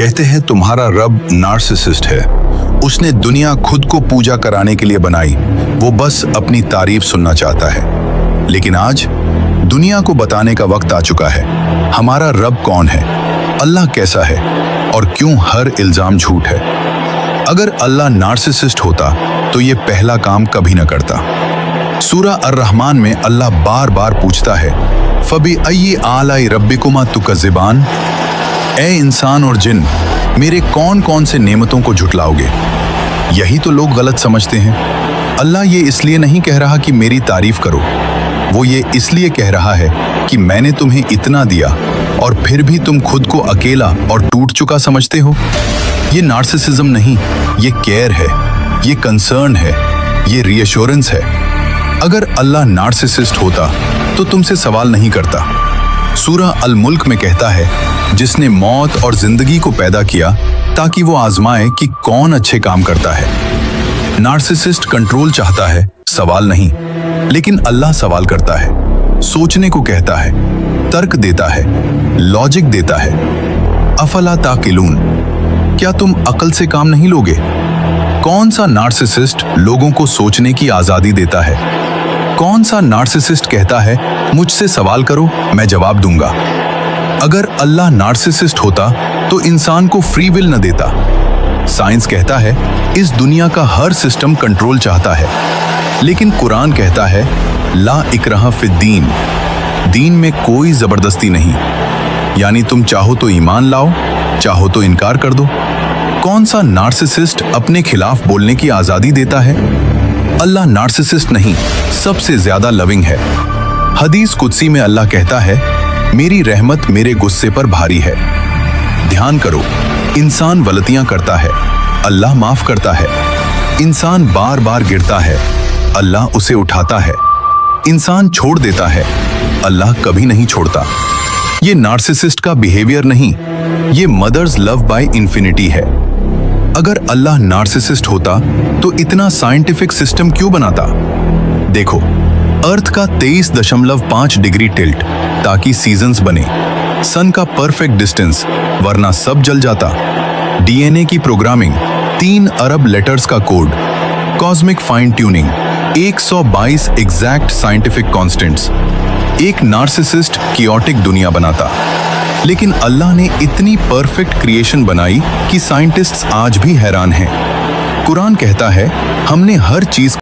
कहते हैं तुम्हारा रब नार्सिसिस्ट है। उसने दुनिया खुद को पूजा कराने के लिए बनाई, वो बस अपनी तारीफ सुनना चाहता है। लेकिन आज दुनिया को बताने का वक्त आ चुका है। हमारा रब कौन है, अल्लाह कैसा है और क्यों हर इल्जाम झूठ है। अगर अल्लाह नार्सिसिस्ट होता तो ये पहला काम कभी न करता। सूरा अर-रहमान में अल्लाह बार बार पूछता है, फबी अय्यि आलाई रब्बिकुमा तुकज़्ज़िबान, ए इंसान और जिन, मेरे कौन कौन से नेमतों को झुटलाओगे। यही तो लोग गलत समझते हैं। अल्लाह ये इसलिए नहीं कह रहा कि मेरी तारीफ करो, वो ये इसलिए कह रहा है कि मैंने तुम्हें इतना दिया और फिर भी तुम खुद को अकेला और टूट चुका समझते हो। ये नार्सिसिज्म नहीं, ये केयर है, ये कंसर्न है, ये रीअश्योरेंस है। अगर अल्लाह नार्सिसिस्ट होता तो तुमसे सवाल नहीं करता। सूरा अल मुल्क में कहता है, जिसने मौत और जिंदगी को पैदा किया ताकि वो आजमाए कि कौन अच्छे काम करता है। नार्सिसिस्ट कंट्रोल चाहता है, सवाल नहीं, लेकिन अल्लाह सवाल करता है, सोचने को कहता है, तर्क देता है, लॉजिक देता है। अफला ताकिलून, क्या तुम अकल से काम नहीं लोगे। कौन सा नार्सिसिस्ट लोगों को सोचने की आजादी देता है। कौन सा नार्सिसिस्ट कहता है, मुझसे सवाल करो, मैं जवाब दूंगा। अगर अल्लाह नार्सिसिस्ट होता तो इंसान को फ्री विल न देता। साइंस कहता है इस दुनिया का हर सिस्टम कंट्रोल चाहता है, लेकिन कुरान कहता है ला इकराह फिद्दीन, दीन में कोई जबरदस्ती नहीं। यानी तुम चाहो तो ईमान लाओ, चाहो तो इनकार कर दो। कौन सा नार्सिसिस्ट अपने खिलाफ बोलने की आजादी देता है। अल्लाह नार्सिसिस्ट नहीं, सबसे ज्यादा लविंग है। हदीस कुदसी में अल्लाह कहता है, मेरी रहमत मेरे गुस्से पर भारी है। ध्यान करो, इंसान गलतियां करता है, अल्लाह माफ करता है। इंसान बार बार गिरता है, अल्लाह उसे उठाता है। इंसान छोड़ देता है, अल्लाह कभी नहीं छोड़ता। ये नार्सिसिस्ट का बिहेवियर नहीं, ये मदर्स लव बाय इन्फिनिटी है। अगर अल्लाह नार्सिसिस्ट होता तो इतना साइंटिफिक सिस्टम क्यों बनाता। देखो, अर्थ का 23.5 डिग्री टिल्ट ताकि सीजन्स बने, सन का परफेक्ट डिस्टेंस वरना सब जल जाता, डीएनए की प्रोग्रामिंग, 3 अरब लेटर्स का code, cosmic fine tuning, 122 exact scientific constants. एक नार्सिसिस्ट कियोटिक दुनिया बनाता, लेकिन अल्लाह ने इतनी परफेक्ट क्रिएशन बनाई कि साइंटिस्ट्स आज भी हैरान हैं। कुरान कहता है, हमने हर चीज